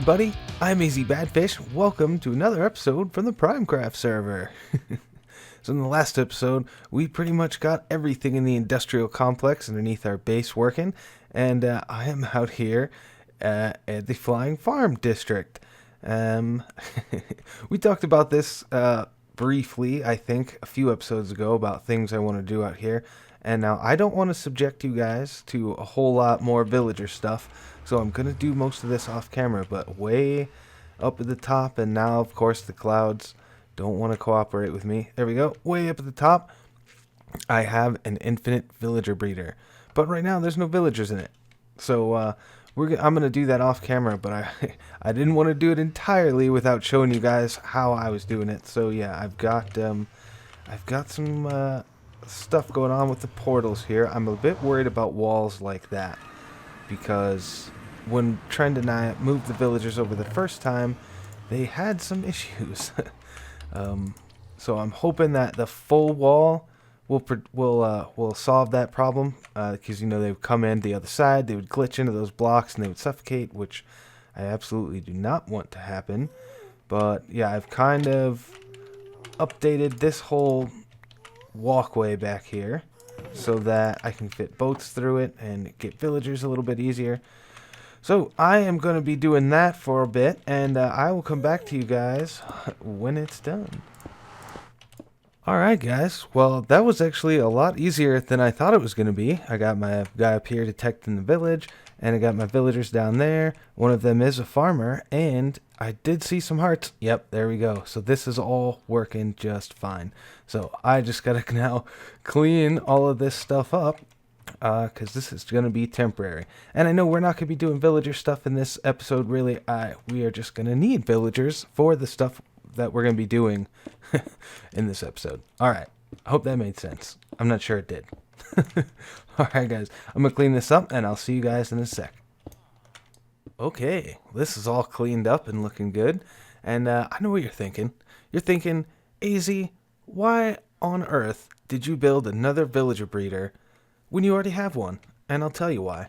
everybody, I'm Easy Badfish. Welcome to another episode from the PrimeCraft server. So in the last episode, we pretty much got everything in the industrial complex underneath our base working, and I am out here at the Flying Farm District. We talked about this briefly, I think, a few episodes ago about things I want to do out here, and now I don't want to subject you guys to a whole lot more villager stuff. So I'm going to do most of this off camera, but way up at the top, and now of course the clouds don't want to cooperate with me. There we go, way up at the top, I have an infinite villager breeder. But right now there's no villagers in it. So I'm going to do that off camera, but I didn't want to do it entirely without showing you guys how I was doing it. So yeah, I've got some stuff going on with the portals here. I'm a bit worried about walls like that, because when Trend and I moved the villagers over the first time, they had some issues. So I'm hoping that the full wall will solve that problem, because you know they would come in the other side, they would glitch into those blocks and they would suffocate, which I absolutely do not want to happen. But yeah, I've kind of updated this whole walkway back here so that I can fit boats through it and get villagers a little bit easier. So I am going to be doing that for a bit, and I will come back to you guys when it's done. Alright guys, well that was actually a lot easier than I thought it was going to be. I got my guy up here detecting the village, and I got my villagers down there. One of them is a farmer, and I did see some hearts. Yep, there we go. So this is all working just fine. So I just gotta now clean all of this stuff up, because this is going to be temporary. And I know we're not going to be doing villager stuff in this episode, really. We are just going to need villagers for the stuff that we're going to be doing in this episode. Alright, I hope that made sense. I'm not sure it did. Alright guys, I'm going to clean this up, and I'll see you guys in a sec. Okay, this is all cleaned up and looking good. And I know what you're thinking. You're thinking, AZ, why on earth did you build another villager breeder when you already have one? And I'll tell you why.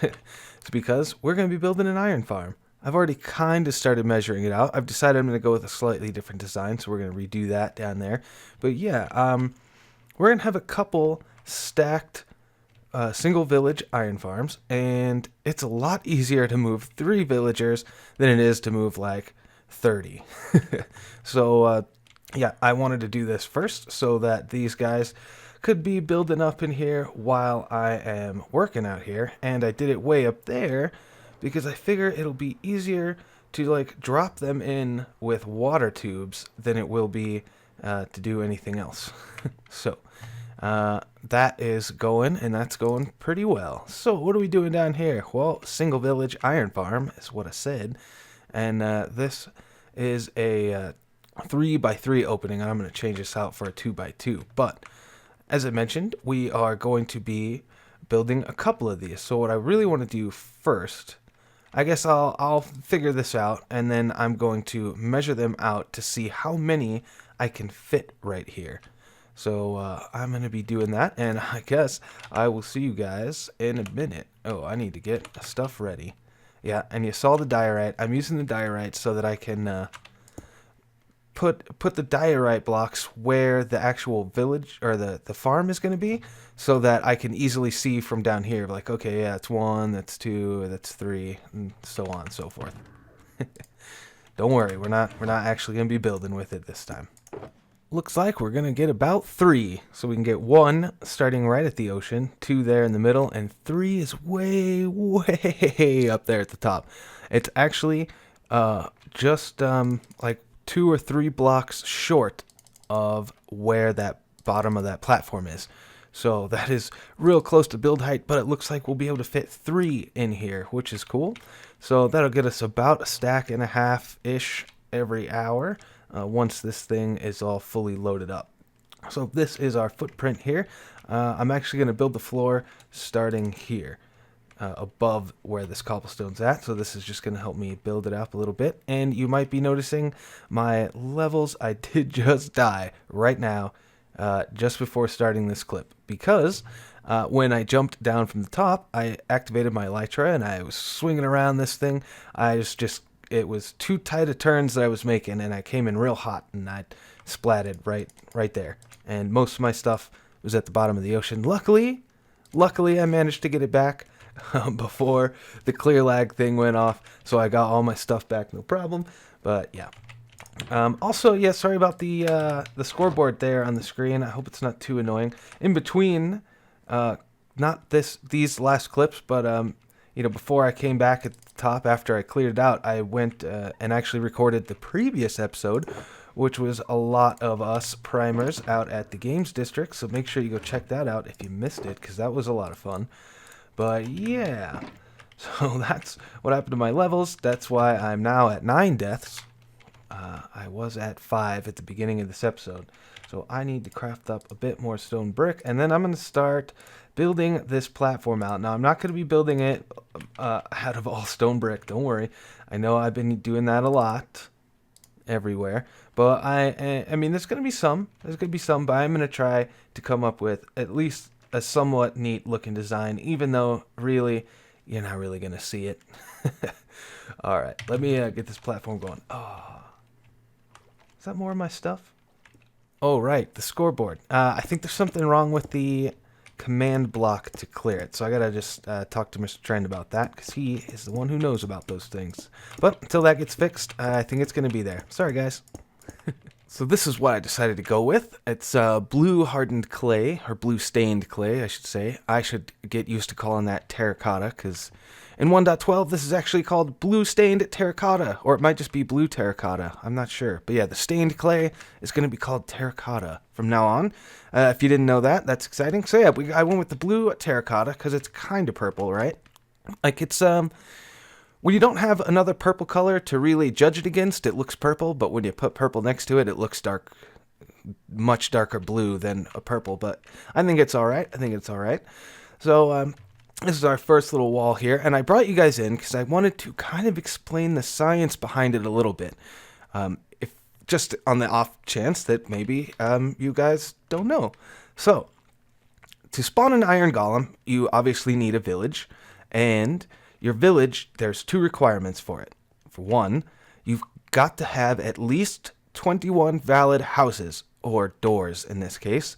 It's because we're going to be building an iron farm. I've already kind of started measuring it out. I've decided I'm going to go with a slightly different design, so we're going to redo that down there. But yeah, we're going to have a couple stacked single village iron farms, and it's a lot easier to move 3 villagers than it is to move like 30. So yeah, I wanted to do this first so that these guys could be building up in here while I am working out here. And I did it way up there because I figure it'll be easier to like drop them in with water tubes than it will be to do anything else. So that is going, and that's going pretty well. So what are we doing down here? Well, single village iron farm is what I said, and this is a 3x3 opening, and I'm going to change this out for a 2x2. But as I mentioned, we are going to be building a couple of these. So what I really want to do first, I guess I'll figure this out, and then I'm going to measure them out to see how many I can fit right here. So I'm going to be doing that, and I guess I will see you guys in a minute. Oh, I need to get stuff ready. Yeah, and you saw the diorite. I'm using the diorite so that I can put the diorite blocks where the actual village or the farm is going to be, so that I can easily see from down here, like, okay, yeah, that's 1, that's 2, that's 3, and so on and so forth. Don't worry, we're not actually going to be building with it this time. Looks like we're going to get about 3. So we can get 1 starting right at the ocean, 2 there in the middle, and 3 is way, way up there at the top. It's actually just like 2 or 3 blocks short of where that bottom of that platform is. So that is real close to build height, but it looks like we'll be able to fit 3 in here, which is cool. So that'll get us about a stack and a half-ish every hour once this thing is all fully loaded up. So this is our footprint here. I'm actually going to build the floor starting here, above where this cobblestone's at. So this is just going to help me build it up a little bit. And you might be noticing my levels. I did just die right now, just before starting this clip, because When I jumped down from the top, I activated my elytra and I was swinging around this thing. It was too tight of turns that I was making, and I came in real hot, and I splatted right there. And most of my stuff was at the bottom of the ocean. Luckily, I managed to get it back before the clear lag thing went off, so I got all my stuff back, no problem. But yeah. Also, yeah, sorry about the scoreboard there on the screen. I hope it's not too annoying. In between, not these last clips, but before I came back at the top after I cleared it out, I went and actually recorded the previous episode, which was a lot of us primers out at the Games District. So make sure you go check that out if you missed it, because that was a lot of fun. But yeah, so that's what happened to my levels. That's why I'm now at 9 deaths. I was at 5 at the beginning of this episode. So I need to craft up a bit more stone brick, and then I'm going to start building this platform out. Now, I'm not going to be building it out of all stone brick. Don't worry. I know I've been doing that a lot everywhere. But I mean, there's going to be some. There's going to be some, but I'm going to try to come up with at least a somewhat neat looking design, even though really, you're not really going to see it. All right, let me get this platform going. Oh, is that more of my stuff? Oh, right, the scoreboard. I think there's something wrong with the command block to clear it. So I gotta just talk to MrTrend about that, because he is the one who knows about those things. But until that gets fixed, I think it's gonna be there. Sorry, guys. So this is what I decided to go with. It's blue hardened clay, or blue stained clay, I should say. I should get used to calling that terracotta, because in 1.12 this is actually called blue stained terracotta, or it might just be blue terracotta. I'm not sure. But yeah, the stained clay is going to be called terracotta from now on. If you didn't know that, that's exciting. So yeah, I went with the blue terracotta because it's kind of purple, right? Like it's when you don't have another purple color to really judge it against, it looks purple, but when you put purple next to it, it looks much darker blue than a purple. But I think it's all right. So this is our first little wall here, and I brought you guys in because I wanted to kind of explain the science behind it a little bit. If just on the off chance that maybe you guys don't know. So to spawn an iron golem, you obviously need a village, and your village, there's 2 requirements for it. For one, you've got to have at least 21 valid houses, or doors in this case.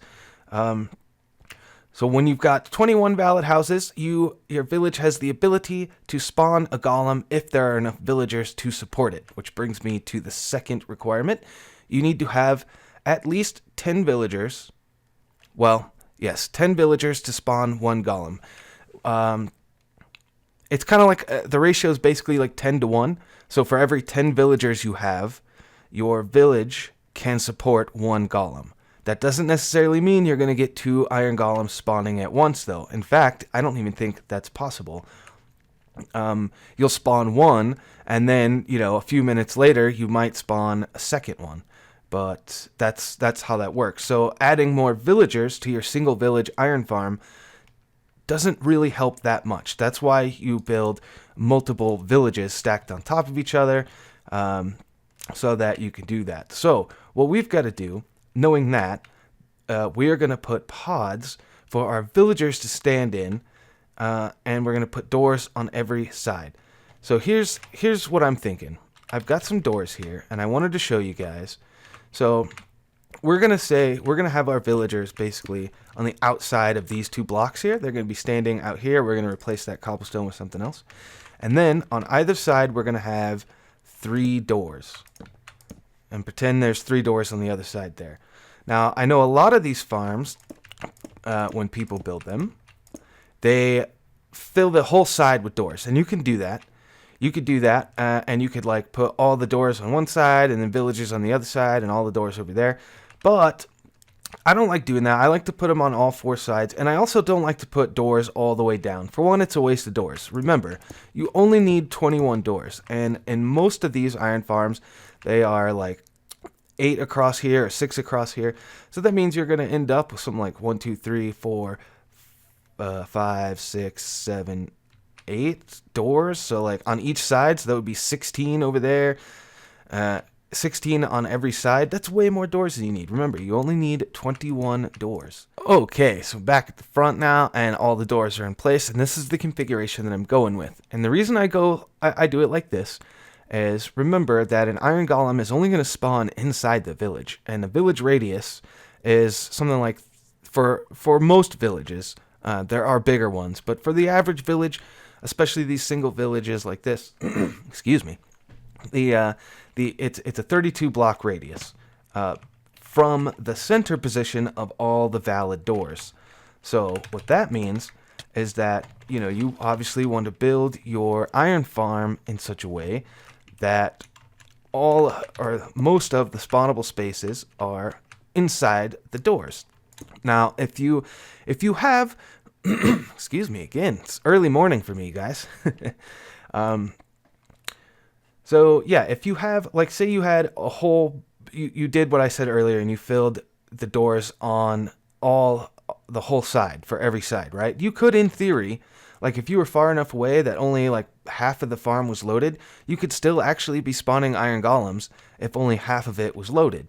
So when you've got 21 valid houses, your village has the ability to spawn a golem if there are enough villagers to support it, which brings me to the second requirement. You need to have at least 10 villagers. Well, yes, 10 villagers to spawn 1 golem. It's kind of like the ratio is basically like 10 to 1. So for every 10 villagers you have, your village can support 1 golem. That doesn't necessarily mean you're going to get 2 iron golems spawning at once, though. In fact, I don't even think that's possible. You'll spawn 1, and then, a few minutes later, you might spawn a second one. But that's how that works. So adding more villagers to your single village iron farm doesn't really help that much. That's why you build multiple villages stacked on top of each other, so that you can do that. So what we've got to do, knowing that, we are going to put pods for our villagers to stand in, and we're going to put doors on every side. So here's what I'm thinking. I've got some doors here, and I wanted to show you guys. So we're going to have our villagers basically on the outside of these 2 blocks here. They're going to be standing out here. We're going to replace that cobblestone with something else. And then on either side, we're going to have 3 doors. And pretend there's 3 doors on the other side there. Now, I know a lot of these farms, when people build them, they fill the whole side with doors. And you can do that. You could do that, and you could like put all the doors on one side and then villagers on the other side and all the doors over there. But I don't like doing that. I like to put them on all 4 sides, and I also don't like to put doors all the way down. For one, it's a waste of doors. Remember, you only need 21 doors, and in most of these iron farms, they are like 8 across here or 6 across here. So that means you're going to end up with something like 1, 2, 3, 4, 5, 6, 7, 8 doors. So like on each side, so that would be 16 over there. 16 on every side. That's way more doors than you need. Remember, you only need 21 doors. Okay, so back at the front now, and all the doors are in place, and this is the configuration that I'm going with. And the reason I do it like this is, remember that an iron golem is only going to spawn inside the village, and the village radius is something like, for most villages, there are bigger ones, but for the average village, especially these single villages like this, excuse me, it's a 32 block radius from the center position of all the valid doors. So what that means is that, you know, you obviously want to build your iron farm in such a way that all or most of the spawnable spaces are inside the doors. Now, if you have excuse me again, it's early morning for me, guys. So yeah, if you have, like, say you had a whole, you did what I said earlier, and you filled the doors on the whole side, for every side, right? You could, in theory, like, if you were far enough away that only like half of the farm was loaded, you could still actually be spawning iron golems if only half of it was loaded.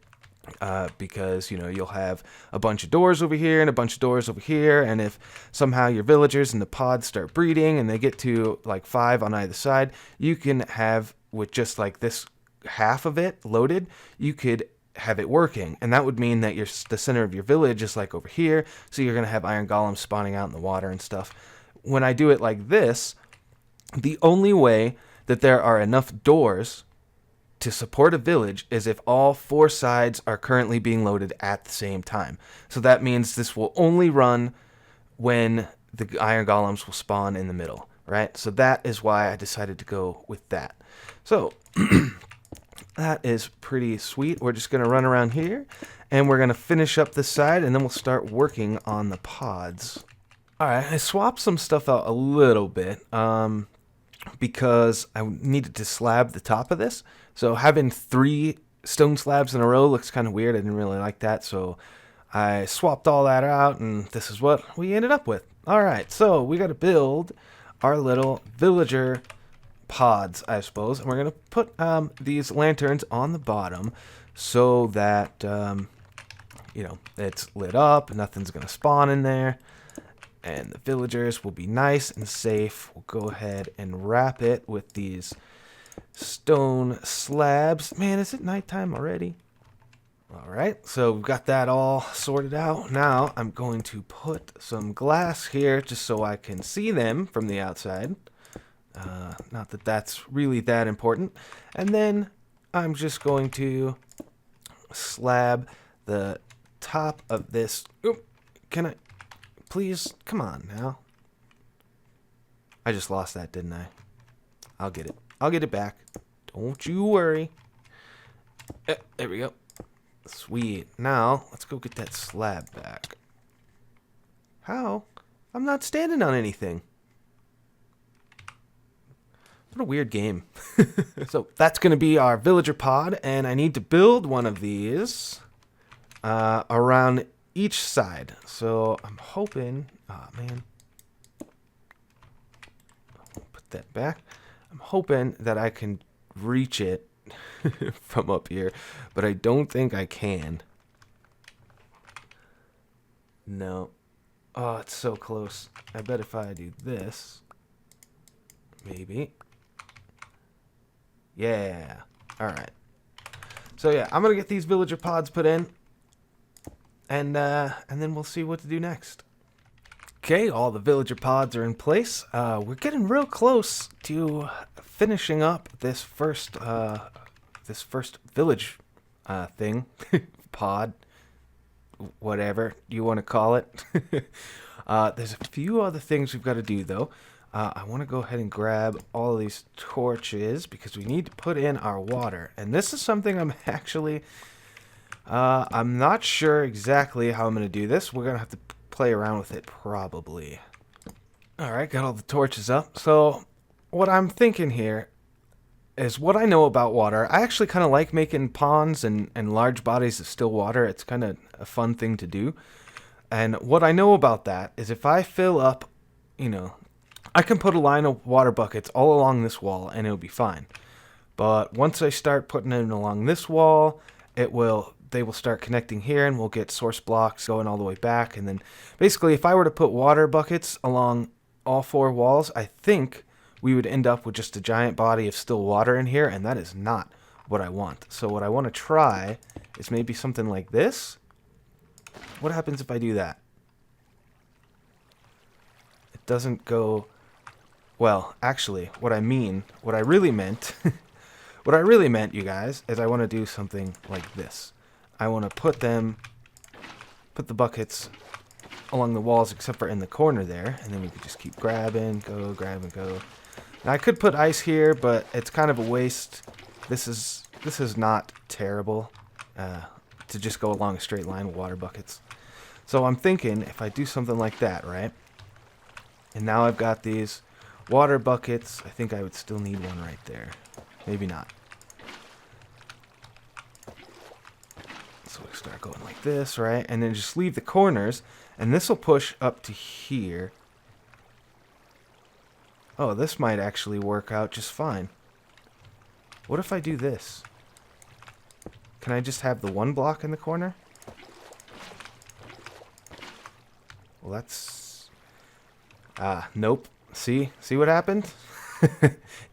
Because, you know, you'll have a bunch of doors over here and a bunch of doors over here, and if somehow your villagers in the pods start breeding and they get to like 5 on either side, you can have, with just like this half of it loaded, you could have it working, and that would mean that the center of your village is like over here, so you're going to have iron golems spawning out in the water and stuff. When I do it like this, the only way that there are enough doors to support a village is if all 4 sides are currently being loaded at the same time. So that means this will only run when the iron golems will spawn in the middle, right? So that is why I decided to go with that. So that is pretty sweet. We're just going to run around here, and we're going to finish up this side, and then we'll start working on the pods. Alright, I swapped some stuff out a little bit, because I needed to slab the top of this. So having 3 stone slabs in a row looks kind of weird. I didn't really like that, so I swapped all that out, and this is what we ended up with. Alright, so we got to build our little villager pods, I suppose, and we're going to put these lanterns on the bottom so that, you know, it's lit up, nothing's going to spawn in there. And the villagers will be nice and safe. We'll go ahead and wrap it with these stone slabs. Man, is it nighttime already? Alright, so we've got that all sorted out. Now I'm going to put some glass here just so I can see them from the outside. Not that that's really that important. And then I'm just going to slab the top of this. Oop, can I... Please, come on now. I just lost that, didn't I? I'll get it. I'll get it back. Don't you worry. There we go. Sweet. Now, let's go get that slab back. How? I'm not standing on anything. What a weird game. So, that's going to be our villager pod, and I need to build one of these around each side. So I'm hoping, oh man, put that back. I'm hoping that I can reach it from up here, but I don't think I can. No. Oh, it's so close. I bet if I do this, maybe. Yeah. All right. So yeah, I'm gonna get these villager pods put in. And then we'll see what to do next. Okay, all the villager pods are in place. We're getting real close to finishing up this first village thing, pod, whatever you want to call it. There's a few other things we've got to do though. I want to go ahead and grab all of these torches because we need to put in our water, and this is something I'm actually. I'm not sure exactly how I'm going to do this. We're going to have to play around with it, probably. Alright, got all the torches up. So, what I'm thinking here is what I know about water. I actually kind of like making ponds and large bodies of still water. It's kind of a fun thing to do. And what I know about that is if I fill up, you know, I can put a line of water buckets all along this wall and it'll be fine. But once I start putting it along this wall, they will start connecting here, and we'll get source blocks going all the way back. And then basically, if I were to put water buckets along all 4 walls, I think we would end up with just a giant body of still water in here, and that is not what I want. So what I want to try is maybe something like this. What happens if I do that? It doesn't go... Well, actually, what I really meant, you guys, is I want to do something like this. I want to put the buckets along the walls except for in the corner there, and then we could just keep grabbing, grab and go. Now I could put ice here, but it's kind of a waste. This is not terrible to just go along a straight line with water buckets. So I'm thinking if I do something like that, right? And now I've got these water buckets. I think I would still need one right there. Maybe not. So we start going like this, right? And then just leave the corners, and this will push up to here. Oh, this might actually work out just fine. What if I do this? Can I just have the 1 block in the corner? Well, that's... nope. See what happened?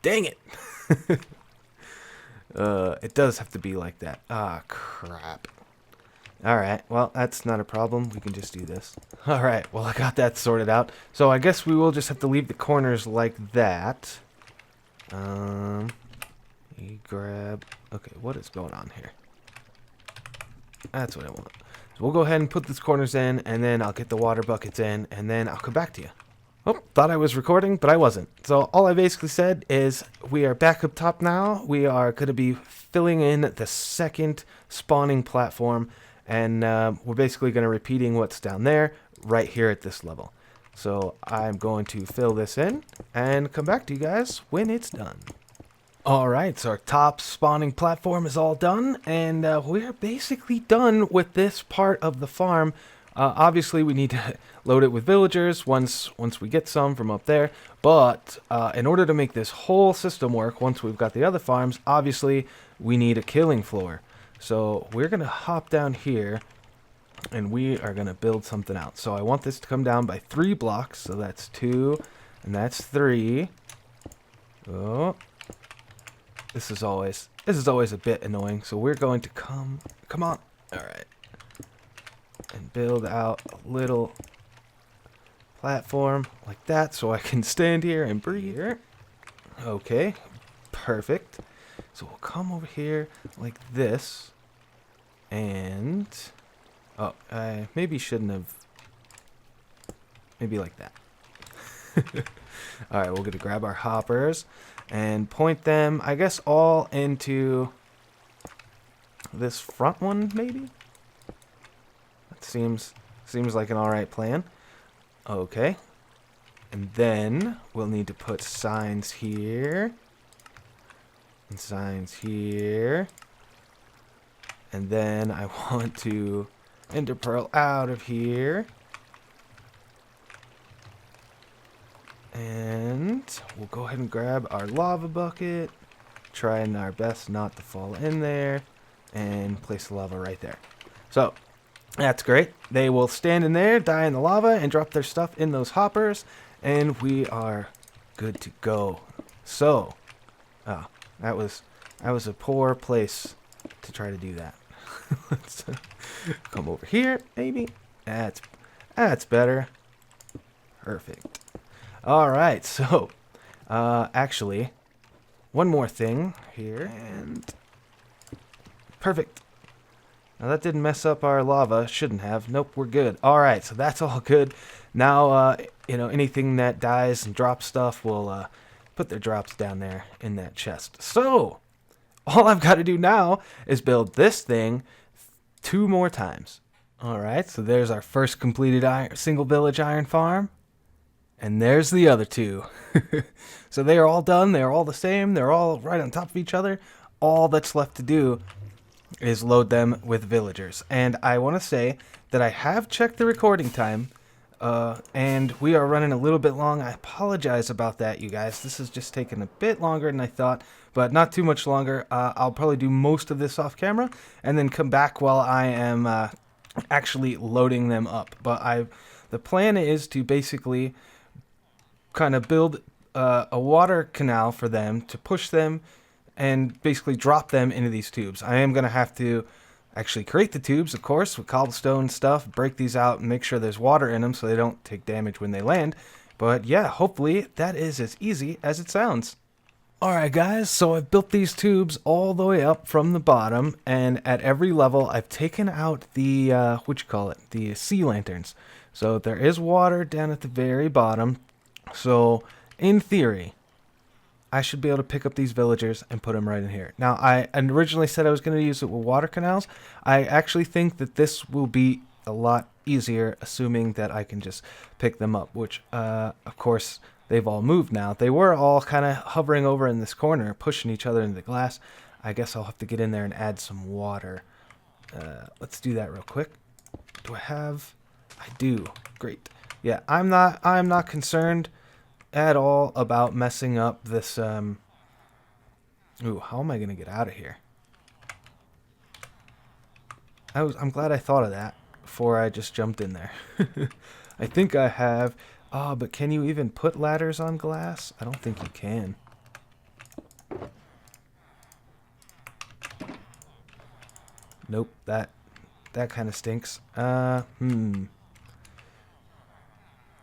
Dang it! It does have to be like that. Crap. Alright, well, that's not a problem. We can just do this. Alright, well, I got that sorted out. So I guess we will just have to leave the corners like that. You grab... Okay, what is going on here? That's what I want. So we'll go ahead and put these corners in, and then I'll get the water buckets in, and then I'll come back to you. Oh, thought I was recording, but I wasn't. So all I basically said is we are back up top now. We are going to be filling in the second spawning platform, and we're basically going to repeating what's down there right here at this level. So I'm going to fill this in and come back to you guys when it's done. Alright, so our top spawning platform is all done, and we're basically done with this part of the farm. Obviously, we need to load it with villagers once we get some from up there, but in order to make this whole system work, once we've got the other farms, obviously, we need a killing floor. So we're going to hop down here, and we are going to build something out. So I want this to come down by 3 blocks, so that's 2, and that's 3. Oh... This is always a bit annoying, so we're going to come on, alright, and build out a little platform like that so I can stand here and breathe. Okay, perfect. So we'll come over here like this, and, oh, I maybe shouldn't have, maybe like that. Alright, we're going to grab our hoppers and point them, I guess, all into this front one, maybe? That seems like an alright plan. Okay. And then we'll need to put signs here. And signs here. And then I want to ender pearl out of here. And we'll go ahead and grab our lava bucket, trying our best not to fall in there, and place the lava right there. So, that's great. They will stand in there, die in the lava, and drop their stuff in those hoppers, and we are good to go. So, that was a poor place to try to do that. Let's come over here, maybe. That's better. Perfect. Alright, so, actually, one more thing here, and perfect. Now that didn't mess up our lava, shouldn't have. Nope, we're good. Alright, so that's all good. Now, anything that dies and drops stuff will put their drops down there in that chest. So, all I've got to do now is build this thing 2 more times. Alright, so there's our first completed single village iron farm. And there's the other 2. So they are all done. They're all the same. They're all right on top of each other. All that's left to do is load them with villagers. And I want to say that I have checked the recording time And we are running a little bit long. I apologize about that, you guys. This is just taking a bit longer than I thought, but not too much longer. I'll probably do most of this off camera and then come back while I am actually loading them up. But the plan is to basically kind of build a water canal for them to push them and basically drop them into these tubes. I am going to have to actually create the tubes, of course, with cobblestone stuff, break these out and make sure there's water in them so they don't take damage when they land. But yeah, hopefully that is as easy as it sounds. Alright guys, so I've built these tubes all the way up from the bottom, and at every level I've taken out the, the sea lanterns. So there is water down at the very bottom, so in theory, I should be able to pick up these villagers and put them right in here. Now, I originally said I was going to use it with water canals. I actually think that this will be a lot easier, assuming that I can just pick them up, which, of course, they've all moved now. They were all kind of hovering over in this corner, pushing each other into the glass. I guess I'll have to get in there and add some water. Let's do that real quick. Do I have? I do. Great. Yeah, I'm not concerned at all about messing up this. Ooh, how am I gonna get out of here? I'm glad I thought of that before I just jumped in there. I think I have. But can you even put ladders on glass? I don't think you can. Nope, that kind of stinks.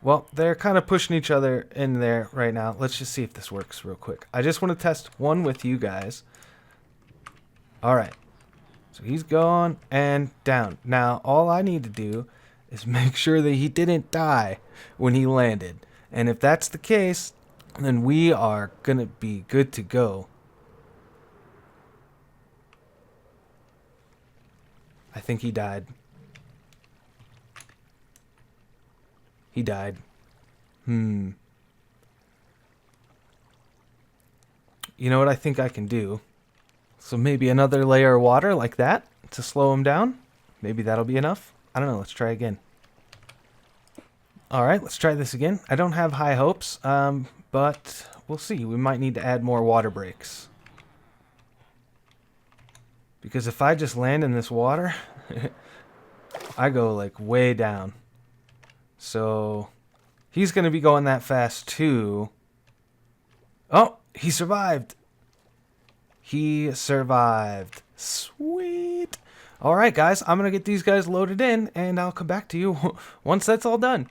Well, they're kind of pushing each other in there right now. Let's just see if this works real quick. I just want to test one with you guys. Alright. So he's gone and down. Now, all I need to do is make sure that he didn't die when he landed. And if that's the case, then we are going to be good to go. I think he died. He died. You know what I think I can do? So maybe another layer of water like that to slow him down. Maybe that'll be enough. I don't know. Let's try again. Alright, let's try this again. I don't have high hopes, but we'll see. We might need to add more water breaks. Because if I just land in this water, I go like way down. So he's going to be going that fast too. Oh, he survived. He survived. Sweet. All right, guys, I'm going to get these guys loaded in and I'll come back to you once that's all done.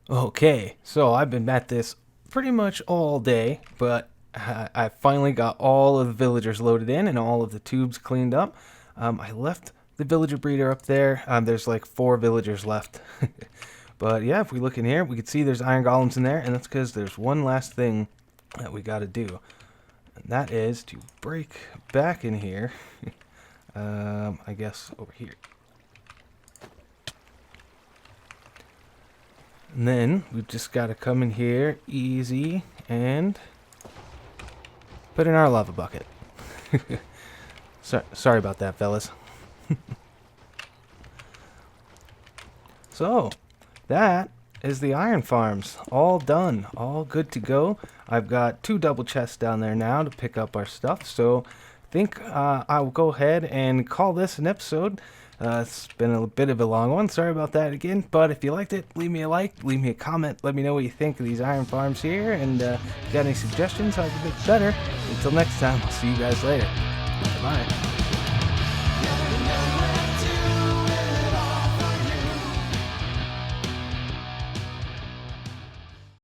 Okay, so I've been at this pretty much all day, but I finally got all of the villagers loaded in and all of the tubes cleaned up. I left the villager breeder up there. There's like 4 villagers left. But yeah, if we look in here, we can see there's iron golems in there, and that's because there's one last thing that we got to do. And that is to break back in here. I guess over here. And then we've just got to come in here easy and put in our lava bucket. Sorry about that, fellas. So, that is the iron farms. All done. All good to go. I've got 2 double chests down there now to pick up our stuff. So, I think I'll go ahead and call this an episode. It's been a bit of a long one. Sorry about that again. But if you liked it, leave me a like, leave me a comment. Let me know what you think of these iron farms here. And if you got any suggestions how to make it better. Until next time, I'll see you guys later. Bye.